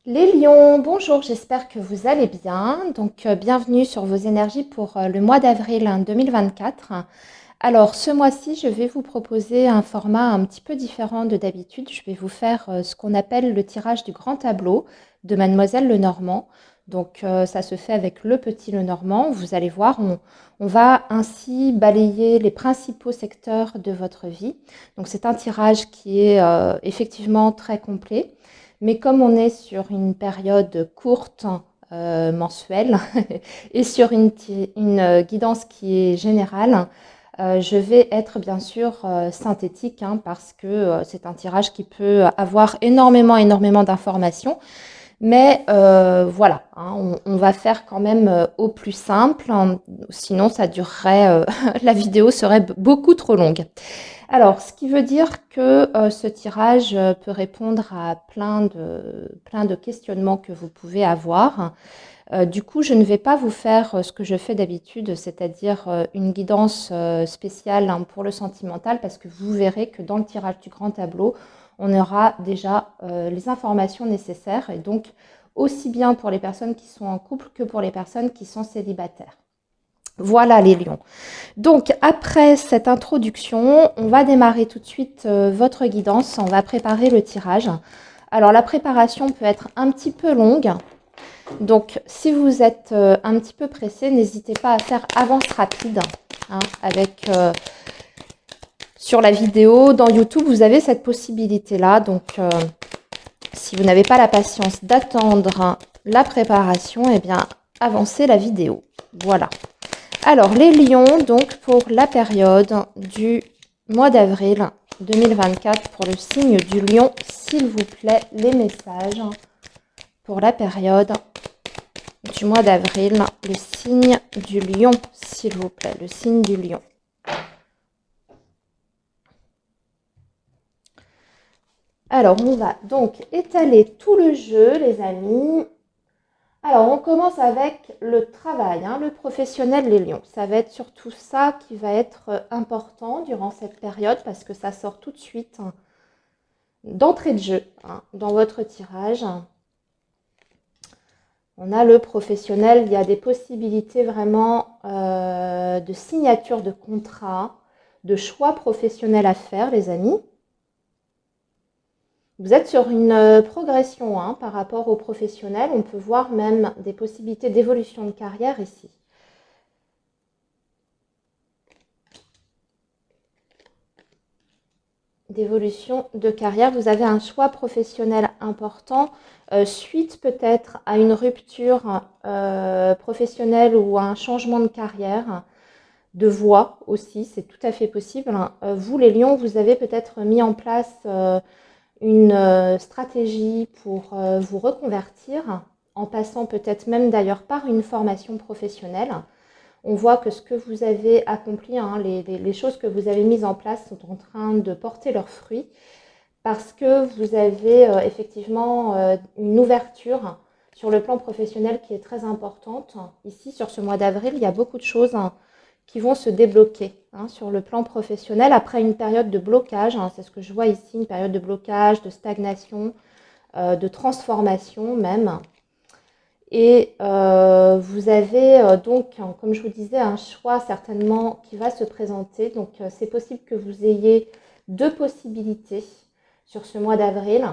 Les lions, bonjour, j'espère que vous allez bien. Bienvenue sur vos énergies pour le mois d'avril 2024. Alors, ce mois-ci, je vais vous proposer un format un petit peu différent de d'habitude. Je vais vous faire ce qu'on appelle le tirage du grand tableau de Mademoiselle Lenormand. Ça se fait avec le petit Lenormand. Vous allez voir, on va ainsi balayer les principaux secteurs de votre vie. Donc, c'est un tirage qui est effectivement très complet. Mais comme on est sur une période courte, mensuelle, et sur une guidance qui est générale, je vais être bien sûr synthétique parce que c'est un tirage qui peut avoir énormément d'informations. Mais voilà, on va faire quand même au plus simple, sinon ça durerait, la vidéo serait beaucoup trop longue. Alors, ce qui veut dire que ce tirage peut répondre à plein de questionnements que vous pouvez avoir. Du coup, je ne vais pas vous faire ce que je fais d'habitude, c'est-à-dire une guidance spéciale pour le sentimental, parce que vous verrez que dans le tirage du grand tableau, on aura déjà les informations nécessaires, et donc aussi bien pour les personnes qui sont en couple que pour les personnes qui sont célibataires. Voilà les lions. Donc, après cette introduction, on va démarrer tout de suite votre guidance. On va préparer le tirage. Alors, la préparation peut être un petit peu longue. Donc, si vous êtes un petit peu pressé, n'hésitez pas à faire avance rapide avec sur la vidéo. Dans YouTube, vous avez cette possibilité-là. Si vous n'avez pas la patience d'attendre la préparation, eh bien, avancez la vidéo. Voilà. Alors, les lions, donc, pour la période du mois d'avril 2024, pour le signe du lion, s'il vous plaît, les messages pour la période du mois d'avril, le signe du lion, s'il vous plaît, le signe du lion. Alors, on va donc étaler tout le jeu, les amis. Alors, on commence avec le travail, le professionnel, les lions. Ça va être surtout ça qui va être important durant cette période parce que ça sort tout de suite d'entrée de jeu dans votre tirage. On a le professionnel, il y a des possibilités vraiment de signature de contrat, de choix professionnel à faire, les amis. Vous êtes sur une progression par rapport aux professionnels. On peut voir même des possibilités d'évolution de carrière ici. D'évolution de carrière, vous avez un choix professionnel important, suite peut-être à une rupture professionnelle ou à un changement de carrière, de voie aussi, c'est tout à fait possible. Vous, les lions, vous avez peut-être mis en place une stratégie pour vous reconvertir, en passant peut-être même d'ailleurs par une formation professionnelle. On voit que ce que vous avez accompli, les choses que vous avez mises en place sont en train de porter leurs fruits parce que vous avez effectivement une ouverture sur le plan professionnel qui est très importante. Ici, sur ce mois d'avril, il y a beaucoup de choses qui vont se débloquer sur le plan professionnel après une période de blocage. C'est ce que je vois ici, une période de blocage, de stagnation, de transformation même. Et vous avez donc, comme je vous disais, un choix certainement qui va se présenter. Donc, c'est possible que vous ayez deux possibilités sur ce mois d'avril.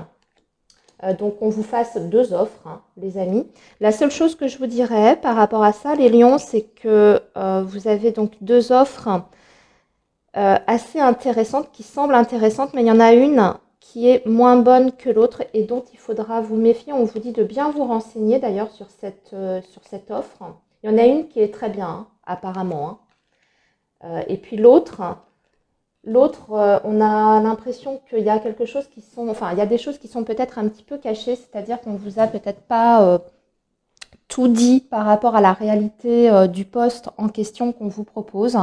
Donc, on vous fasse deux offres, les amis. La seule chose que je vous dirais par rapport à ça, les lions, c'est que vous avez donc deux offres assez intéressantes, qui semblent intéressantes, mais il y en a une qui est moins bonne que l'autre et dont il faudra vous méfier. On vous dit de bien vous renseigner d'ailleurs sur cette offre. Il y en a une qui est très bien, apparemment. Et puis l'autre, on a l'impression qu'il y a quelque chose qui sont, enfin, il y a des choses qui sont peut-être un petit peu cachées, c'est-à-dire qu'on ne vous a peut-être pas tout dit par rapport à la réalité du poste en question qu'on vous propose.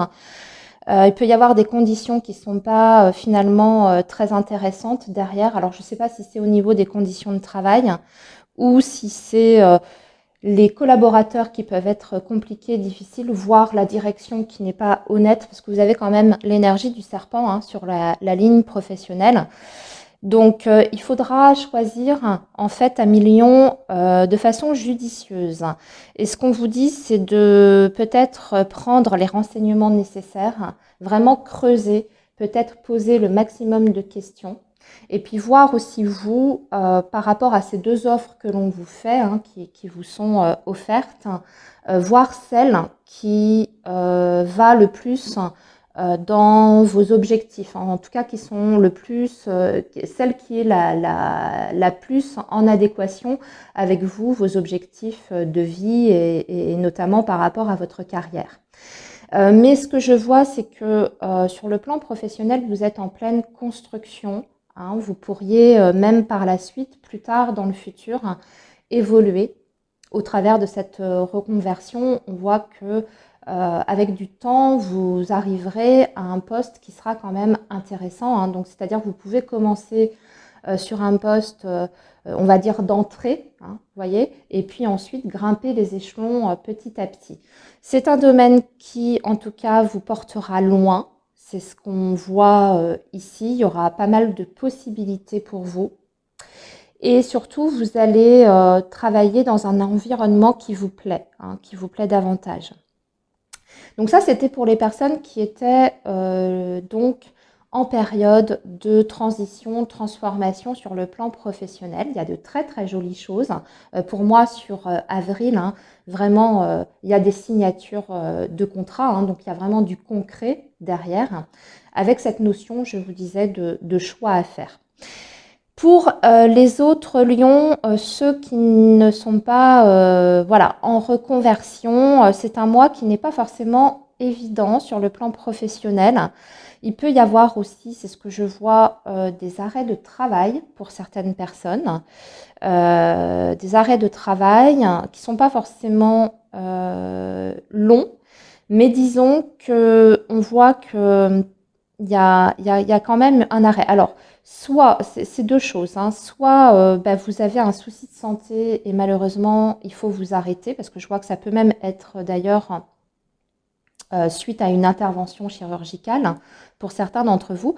Il peut y avoir des conditions qui ne sont pas finalement très intéressantes derrière. Alors, je ne sais pas si c'est au niveau des conditions de travail ou si c'est les collaborateurs qui peuvent être compliqués, difficiles, voire la direction qui n'est pas honnête, parce que vous avez quand même l'énergie du serpent sur la ligne professionnelle. Donc, il faudra choisir en fait un million de façon judicieuse. Et ce qu'on vous dit, c'est de peut-être prendre les renseignements nécessaires, vraiment creuser, peut-être poser le maximum de questions. Et puis voir aussi vous, par rapport à ces deux offres que l'on vous fait, hein, qui vous sont offertes, voir celle qui va le plus dans vos objectifs, hein, en tout cas qui sont le plus, celle qui est la plus en adéquation avec vous, vos objectifs de vie et notamment par rapport à votre carrière. Mais ce que je vois, c'est que sur le plan professionnel, vous êtes en pleine construction. Hein, vous pourriez même par la suite, plus tard dans le futur, évoluer au travers de cette reconversion. On voit que avec du temps, vous arriverez à un poste qui sera quand même intéressant. Hein, donc, c'est-à-dire que vous pouvez commencer sur un poste, on va dire d'entrée, hein, vous voyez, et puis ensuite grimper les échelons petit à petit. C'est un domaine qui, en tout cas, vous portera loin. C'est ce qu'on voit ici. Il y aura pas mal de possibilités pour vous. Et surtout, vous allez travailler dans un environnement qui vous plaît, hein, qui vous plaît davantage. Donc ça, c'était pour les personnes qui étaient donc en période de transition, transformation sur le plan professionnel. Il y a de très très jolies choses. Pour moi, sur avril, hein, vraiment, il y a des signatures de contrats, hein, donc il y a vraiment du concret derrière, avec cette notion, je vous disais, de choix à faire. Pour les autres lions, ceux qui ne sont pas voilà, en reconversion, c'est un mois qui n'est pas forcément évident sur le plan professionnel. Il peut y avoir aussi, c'est ce que je vois, des arrêts de travail pour certaines personnes, des arrêts de travail qui ne sont pas forcément longs, mais disons qu'on voit qu'il y a quand même un arrêt. Alors, soit, c'est deux choses, hein, soit vous avez un souci de santé et malheureusement, il faut vous arrêter, parce que je vois que ça peut même être d'ailleurs suite à une intervention chirurgicale pour certains d'entre vous.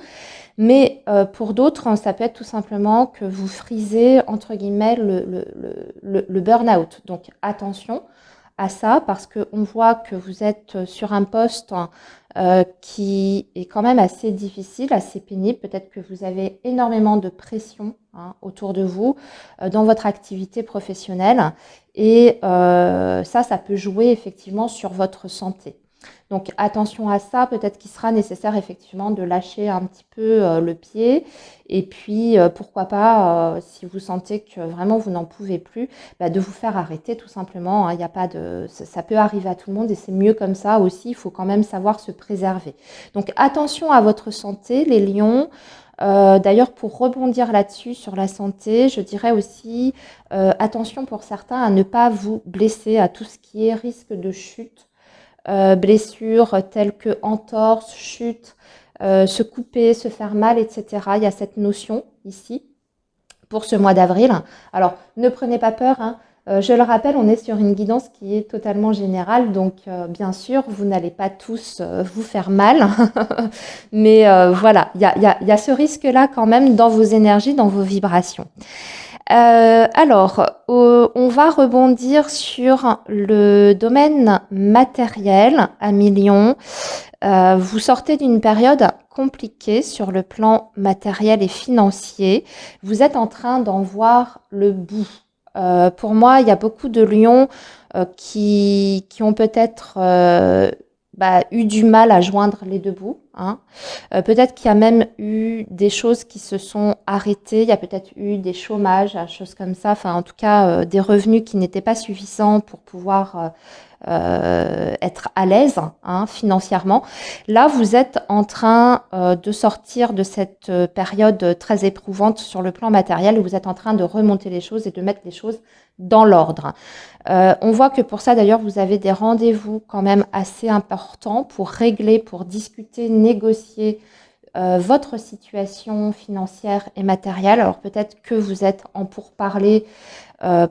Mais pour d'autres, ça peut être tout simplement que vous frisez, entre guillemets, le burn-out. Donc attention à ça, parce qu'on voit que vous êtes sur un poste qui est quand même assez difficile, assez pénible. Peut-être que vous avez énormément de pression, hein, autour de vous dans votre activité professionnelle. Et ça peut jouer effectivement sur votre santé. Donc attention à ça, peut-être qu'il sera nécessaire effectivement de lâcher un petit peu le pied et puis pourquoi pas, si vous sentez que vraiment vous n'en pouvez plus, de vous faire arrêter tout simplement, hein. Il y a pas de, ça peut arriver à tout le monde et c'est mieux comme ça aussi, il faut quand même savoir se préserver. Donc attention à votre santé les lions. D'ailleurs, pour rebondir là-dessus, sur la santé, je dirais aussi attention pour certains à ne pas vous blesser, à tout ce qui est risque de chute. Blessures telles que entorse, chute, se couper, se faire mal, etc. Il y a cette notion ici pour ce mois d'avril. Alors, ne prenez pas peur, hein. Je le rappelle, on est sur une guidance qui est totalement générale, donc bien sûr, vous n'allez pas tous vous faire mal, mais voilà, il y a ce risque-là quand même dans vos énergies, dans vos vibrations. Alors, on va rebondir sur le domaine matériel à millions. Vous sortez d'une période compliquée sur le plan matériel et financier. Vous êtes en train d'en voir le bout. Pour moi, il y a beaucoup de lions qui ont peut-être eu du mal à joindre les deux bouts, hein. Peut-être qu'il y a même eu des choses qui se sont arrêtées, il y a peut-être eu des chômages, des choses comme ça, enfin en tout cas des revenus qui n'étaient pas suffisants pour pouvoir être à l'aise, hein, financièrement. Là, vous êtes en train de sortir de cette période très éprouvante sur le plan matériel, où vous êtes en train de remonter les choses et de mettre les choses dans l'ordre. On voit que pour ça, d'ailleurs, vous avez des rendez-vous quand même assez importants pour régler, pour discuter, négocier votre situation financière et matérielle. Alors peut-être que vous êtes en pourparlers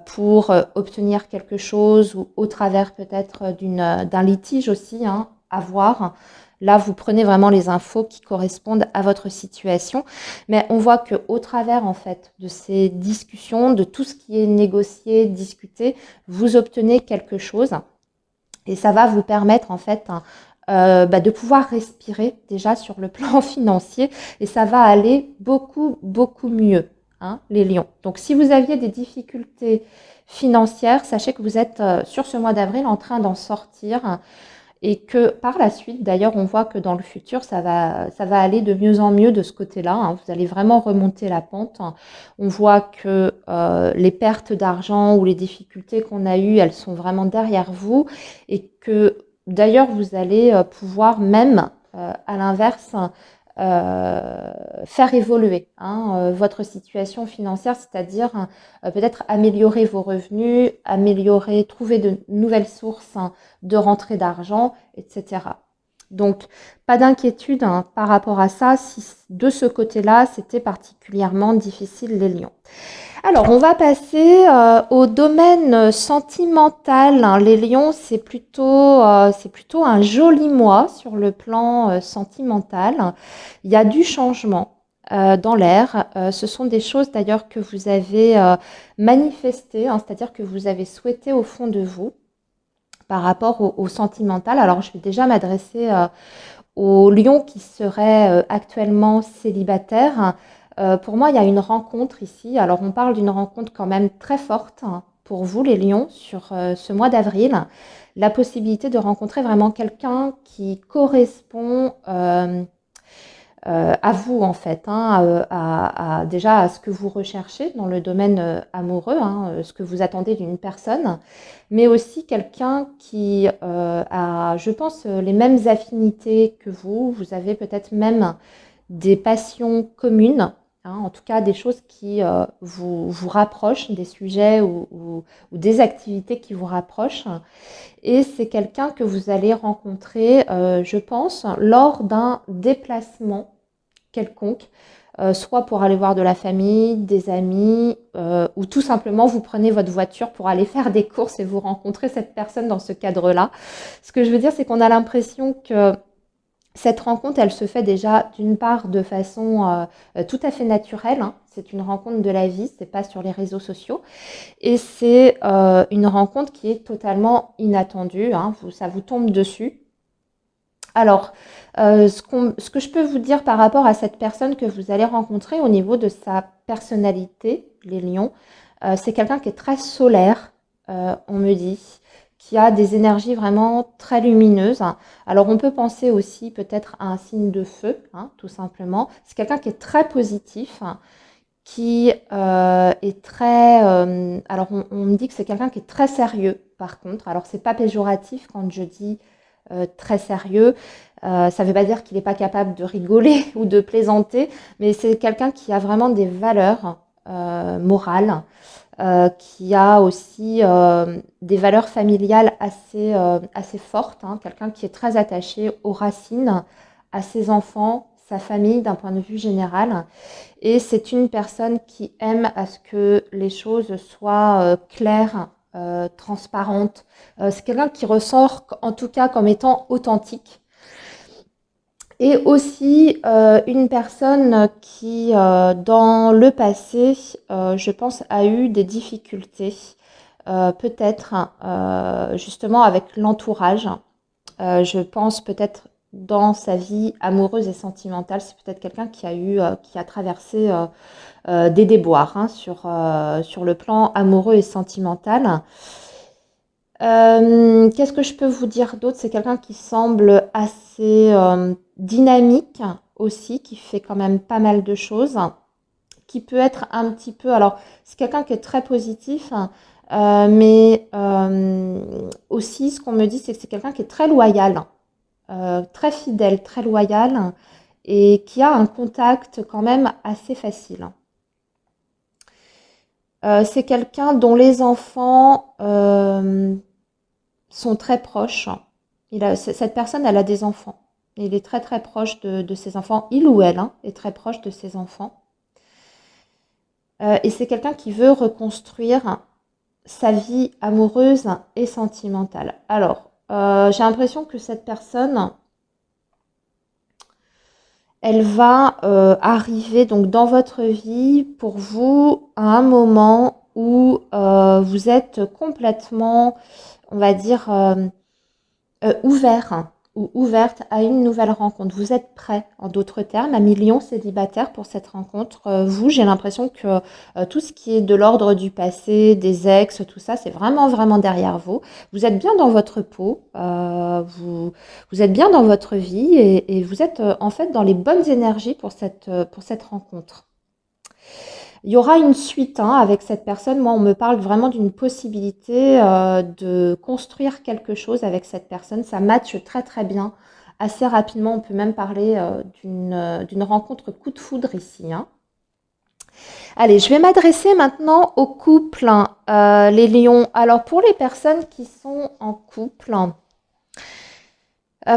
pour obtenir quelque chose ou au travers peut-être d'un litige aussi, hein, à voir. Là, vous prenez vraiment les infos qui correspondent à votre situation. Mais on voit qu'au travers, en fait, de ces discussions, de tout ce qui est négocié, discuté, vous obtenez quelque chose. Et ça va vous permettre, en fait, de pouvoir respirer déjà sur le plan financier. Et ça va aller beaucoup, beaucoup mieux, hein, les lions. Donc, si vous aviez des difficultés financières, sachez que vous êtes sur ce mois d'avril en train d'en sortir et que par la suite, d'ailleurs, on voit que dans le futur, ça va aller de mieux en mieux de ce côté-là, hein. Vous allez vraiment remonter la pente. On voit que les pertes d'argent ou les difficultés qu'on a eues, elles sont vraiment derrière vous et que d'ailleurs, vous allez pouvoir même, à l'inverse, faire évoluer, hein, votre situation financière, c'est-à-dire peut-être améliorer vos revenus, améliorer, trouver de nouvelles sources, hein, de rentrée d'argent, etc. Donc, pas d'inquiétude, hein, par rapport à ça, si de ce côté-là, c'était particulièrement difficile, les lions. Alors, on va passer au domaine sentimental, hein. Les lions, c'est plutôt un joli mois sur le plan sentimental. Il y a du changement dans l'air. Ce sont des choses d'ailleurs que vous avez manifestées, hein, c'est-à-dire que vous avez souhaité au fond de vous par rapport au sentimental. Alors, je vais déjà m'adresser aux lions qui seraient actuellement célibataires. Pour moi, il y a une rencontre ici. Alors, on parle d'une rencontre quand même très forte, hein, pour vous, les lions, sur ce mois d'avril. La possibilité de rencontrer vraiment quelqu'un qui correspond à vous, en fait, hein, déjà à ce que vous recherchez dans le domaine amoureux, hein, ce que vous attendez d'une personne, mais aussi quelqu'un qui a, je pense, les mêmes affinités que vous. Vous avez peut-être même des passions communes, hein, en tout cas des choses qui vous rapprochent, des sujets ou des activités qui vous rapprochent. Et c'est quelqu'un que vous allez rencontrer, je pense, lors d'un déplacement quelconque, soit pour aller voir de la famille, des amis, ou tout simplement vous prenez votre voiture pour aller faire des courses et vous rencontrez cette personne dans ce cadre-là. Ce que je veux dire, c'est qu'on a l'impression que cette rencontre, elle se fait déjà d'une part de façon tout à fait naturelle, hein. C'est une rencontre de la vie, c'est pas sur les réseaux sociaux. Et c'est une rencontre qui est totalement inattendue, hein. Ça vous tombe dessus. Alors, ce que je peux vous dire par rapport à cette personne que vous allez rencontrer au niveau de sa personnalité, les lions, c'est quelqu'un qui est très solaire, on me dit, qui a des énergies vraiment très lumineuses. Alors, on peut penser aussi peut-être à un signe de feu, hein, tout simplement. C'est quelqu'un qui est très positif, hein, qui est très... alors, on me dit que c'est quelqu'un qui est très sérieux, par contre. Alors, c'est pas péjoratif quand je dis très sérieux. Ça ne veut pas dire qu'il n'est pas capable de rigoler ou de plaisanter, mais c'est quelqu'un qui a vraiment des valeurs morales, qui a aussi des valeurs familiales assez fortes, hein. Quelqu'un qui est très attaché aux racines, à ses enfants, sa famille d'un point de vue général. Et c'est une personne qui aime à ce que les choses soient claires, transparentes. C'est quelqu'un qui ressort en tout cas comme étant authentique. Et aussi une personne qui, dans le passé, je pense, a eu des difficultés, peut-être justement avec l'entourage. Je pense peut-être dans sa vie amoureuse et sentimentale, c'est peut-être quelqu'un qui a traversé des déboires, hein, sur le plan amoureux et sentimental. Qu'est-ce que je peux vous dire d'autre? C'est quelqu'un qui semble assez dynamique aussi, qui fait quand même pas mal de choses, qui peut être un petit peu... Alors, c'est quelqu'un qui est très positif, hein, mais aussi, ce qu'on me dit, c'est que c'est quelqu'un qui est très loyal, très fidèle, très loyal, et qui a un contact quand même assez facile. C'est quelqu'un dont les enfants sont très proches. Cette personne, elle a des enfants. Il est très très proche de ses enfants. Il ou elle, hein, est très proche de ses enfants. Et c'est quelqu'un qui veut reconstruire sa vie amoureuse et sentimentale. Alors, j'ai l'impression que cette personne, elle va arriver donc dans votre vie pour vous à un moment où vous êtes complètement, on va dire, ouvert hein, ou ouverte à une nouvelle rencontre. Vous êtes prêt, en d'autres termes, à millions célibataires pour cette rencontre. Vous, j'ai l'impression que tout ce qui est de l'ordre du passé, des ex, tout ça, c'est vraiment, vraiment derrière vous. Vous êtes bien dans votre peau, vous êtes bien dans votre vie et vous êtes en fait dans les bonnes énergies pour cette rencontre. Il y aura une suite hein, avec cette personne. Moi, on me parle vraiment d'une possibilité de construire quelque chose avec cette personne. Ça matche très très bien. Assez rapidement, on peut même parler d'une rencontre coup de foudre ici. Hein. Allez, je vais m'adresser maintenant au couple, hein, les lions. Alors, pour les personnes qui sont en couple,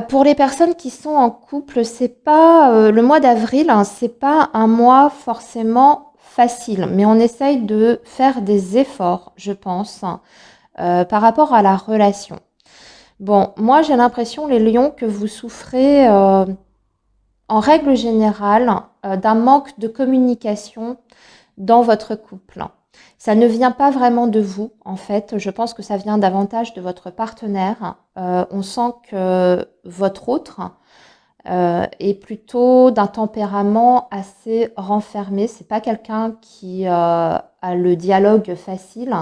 pour les personnes qui sont en couple, c'est pas le mois d'avril, hein, c'est pas un mois forcément facile, mais on essaye de faire des efforts, je pense, par rapport à la relation. Bon, moi j'ai l'impression, les lions, que vous souffrez en règle générale d'un manque de communication dans votre couple. Ça ne vient pas vraiment de vous, en fait. Je pense que ça vient davantage de votre partenaire. On sent que votre autre est plutôt d'un tempérament assez renfermé. C'est pas quelqu'un qui a le dialogue facile.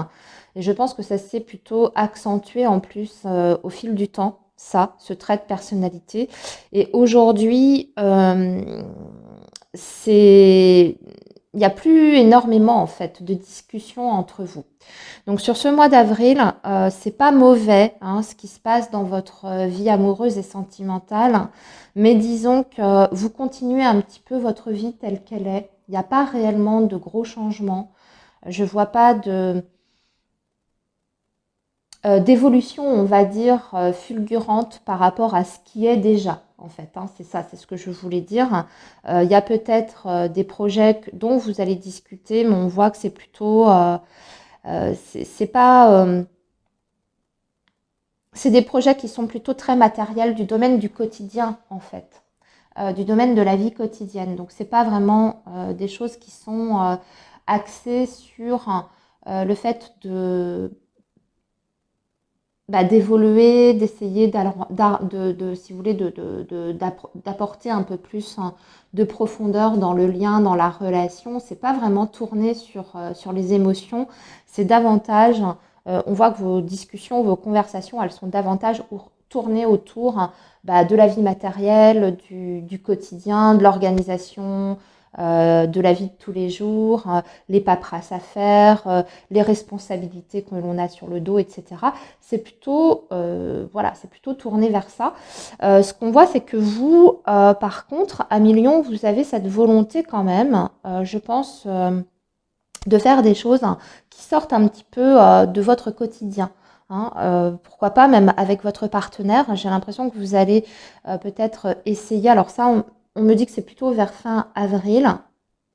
Et je pense que ça s'est plutôt accentué en plus au fil du temps, ça, ce trait de personnalité. Et aujourd'hui, c'est il n'y a plus énormément en fait de discussions entre vous. Donc sur ce mois d'avril, c'est pas mauvais hein, ce qui se passe dans votre vie amoureuse et sentimentale, mais disons que vous continuez un petit peu votre vie telle qu'elle est. Il n'y a pas réellement de gros changements. Je vois pas de d'évolution, on va dire, fulgurante par rapport à ce qui est déjà, en fait. Hein, c'est ça, c'est ce que je voulais dire. Il y a peut-être des projets dont vous allez discuter, mais on voit que c'est plutôt, c'est pas, c'est des projets qui sont plutôt très matériels du domaine du quotidien, en fait, du domaine de la vie quotidienne. Donc, c'est pas vraiment des choses qui sont axées sur le fait de d'évoluer, d'essayer si vous voulez, d'apporter un peu plus hein, de profondeur dans le lien, dans la relation. C'est pas vraiment tourné sur les émotions, c'est davantage, on voit que vos discussions, vos conversations, elles sont davantage tournées autour de la vie matérielle, du quotidien, de l'organisation, de la vie de tous les jours, les paperasses à faire, les responsabilités que l'on a sur le dos, etc. C'est plutôt, voilà, c'est plutôt tourné vers ça. Ce qu'on voit, c'est que vous, par contre, à Million, vous avez cette volonté quand même, je pense, de faire des choses hein, qui sortent un petit peu de votre quotidien. Hein, pourquoi pas même avec votre partenaire. J'ai l'impression que vous allez peut-être essayer. Alors ça, on me dit que c'est plutôt vers fin avril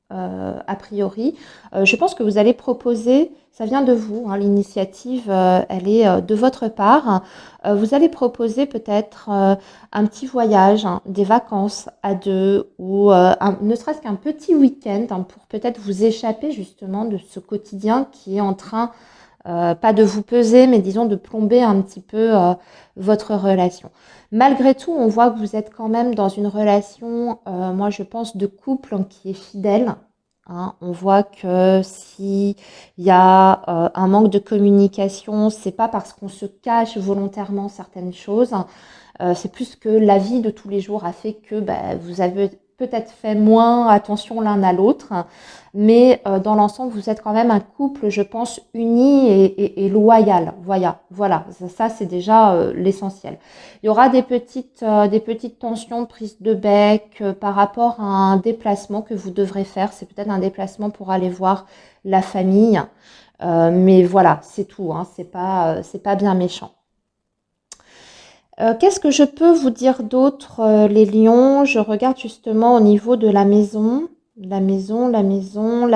a priori. Je pense que vous allez proposer, ça vient de vous, hein, l'initiative, elle est de votre part. Vous allez proposer peut-être un petit voyage, hein, des vacances à deux ou ne serait-ce qu'un petit week-end hein, pour peut-être vous échapper justement de ce quotidien qui est en train, pas de vous peser, mais disons de plomber un petit peu votre relation. Malgré tout, on voit que vous êtes quand même dans une relation, moi je pense, de couple qui est fidèle. Hein. On voit que s'il y a un manque de communication, c'est pas parce qu'on se cache volontairement certaines choses, c'est plus que la vie de tous les jours a fait que vous avez peut-être fait moins attention l'un à l'autre, mais dans l'ensemble, vous êtes quand même un couple, je pense, uni et loyal. Voilà, ça c'est déjà l'essentiel. Il y aura des petites tensions, prises de bec par rapport à un déplacement que vous devrez faire. C'est peut-être un déplacement pour aller voir la famille, mais voilà, c'est tout. Hein, c'est pas bien méchant. Qu'est-ce que je peux vous dire d'autre, les lions? Je regarde justement au niveau de la maison. La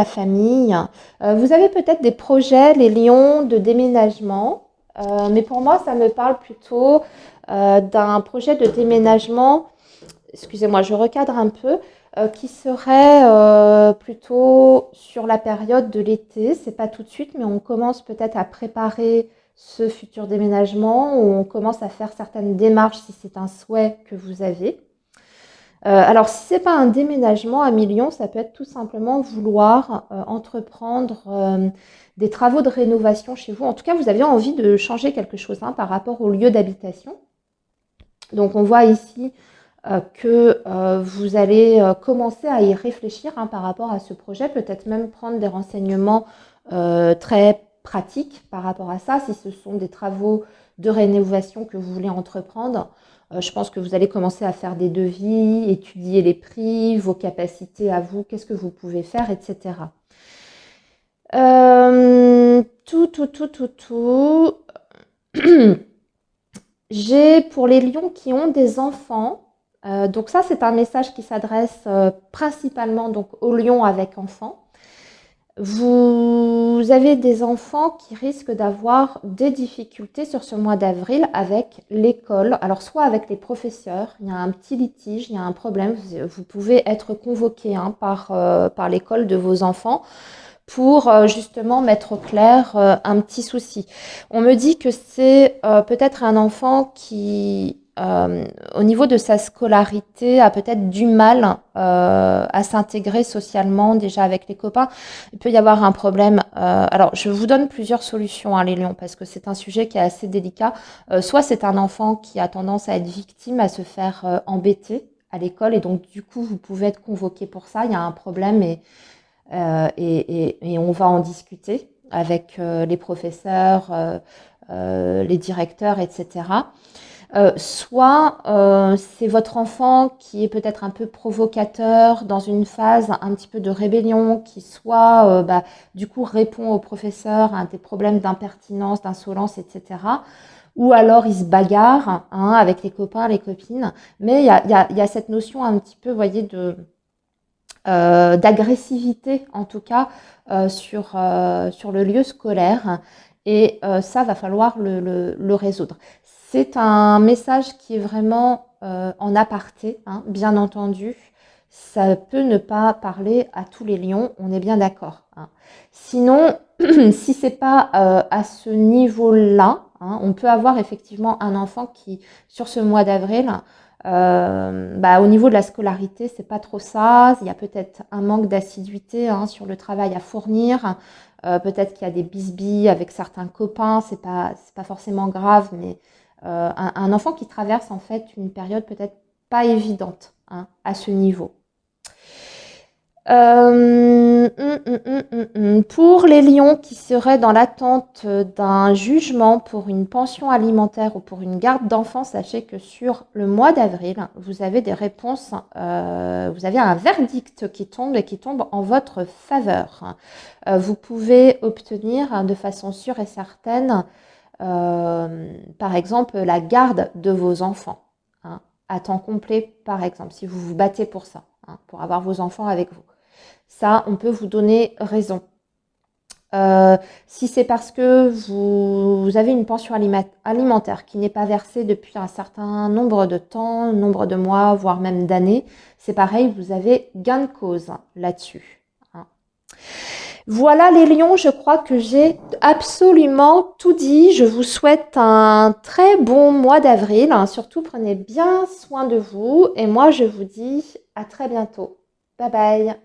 famille. Vous avez peut-être des projets, les lions, de déménagement. Mais pour moi, ça me parle plutôt d'un projet de déménagement. Excusez-moi, je recadre un peu. qui serait plutôt sur la période de l'été. C'est pas tout de suite, mais on commence peut-être à préparer ce futur déménagement ou on commence à faire certaines démarches si c'est un souhait que vous avez. Alors, si c'est pas un déménagement à millions, ça peut être tout simplement vouloir entreprendre des travaux de rénovation chez vous. En tout cas, vous avez envie de changer quelque chose hein, par rapport au lieu d'habitation. Donc, on voit ici que vous allez commencer à y réfléchir hein, par rapport à ce projet, peut-être même prendre des renseignements très pratiques par rapport à ça, si ce sont des travaux de rénovation que vous voulez entreprendre. Je pense que vous allez commencer à faire des devis, étudier les prix, vos capacités à vous, qu'est-ce que vous pouvez faire, etc. Tout. J'ai pour les lions qui ont des enfants, donc ça c'est un message qui s'adresse principalement donc aux lions avec enfants. Vous avez des enfants qui risquent d'avoir des difficultés sur ce mois d'avril avec l'école. Alors soit avec les professeurs, il y a un petit litige, il y a un problème, vous pouvez être convoqué hein, par l'école de vos enfants pour justement mettre au clair un petit souci. On me dit que c'est peut-être un enfant qui, au niveau de sa scolarité, a peut-être du mal à s'intégrer socialement déjà avec les copains. Il peut y avoir un problème. Alors, je vous donne plusieurs solutions, hein, les lions, parce que c'est un sujet qui est assez délicat. Soit c'est un enfant qui a tendance à être victime, à se faire embêter à l'école, et donc du coup, vous pouvez être convoqué pour ça. Il y a un problème et on va en discuter avec les professeurs, les directeurs, etc. Soit c'est votre enfant qui est peut-être un peu provocateur dans une phase un petit peu de rébellion, qui soit du coup répond au professeur à des problèmes d'impertinence, d'insolence, etc. Ou alors il se bagarre hein, avec les copains, les copines. Mais il y a cette notion un petit peu, vous voyez, d'agressivité en tout cas sur le lieu scolaire et ça va falloir le résoudre. C'est un message qui est vraiment en aparté, hein, bien entendu. Ça peut ne pas parler à tous les lions, on est bien d'accord. Hein. Sinon, si c'est pas à ce niveau-là, hein, on peut avoir effectivement un enfant qui, sur ce mois d'avril, au niveau de la scolarité, c'est pas trop ça. Il y a peut-être un manque d'assiduité hein, sur le travail à fournir. Peut-être qu'il y a des bisbilles avec certains copains. C'est pas forcément grave, mais un enfant qui traverse en fait une période peut-être pas évidente hein, à ce niveau. Pour les lions qui seraient dans l'attente d'un jugement pour une pension alimentaire ou pour une garde d'enfants, sachez que sur le mois d'avril, vous avez des réponses, vous avez un verdict qui tombe et qui tombe en votre faveur. Vous pouvez obtenir de façon sûre et certaine, par exemple, la garde de vos enfants, hein, à temps complet, par exemple, si vous vous battez pour ça, hein, pour avoir vos enfants avec vous. Ça, on peut vous donner raison. Si c'est parce que vous avez une pension alimentaire qui n'est pas versée depuis un certain nombre de temps, nombre de mois, voire même d'années, c'est pareil, vous avez gain de cause là-dessus. Hein. Voilà les lions, je crois que j'ai absolument tout dit. Je vous souhaite un très bon mois d'avril. Surtout, prenez bien soin de vous. Et moi, je vous dis à très bientôt. Bye bye.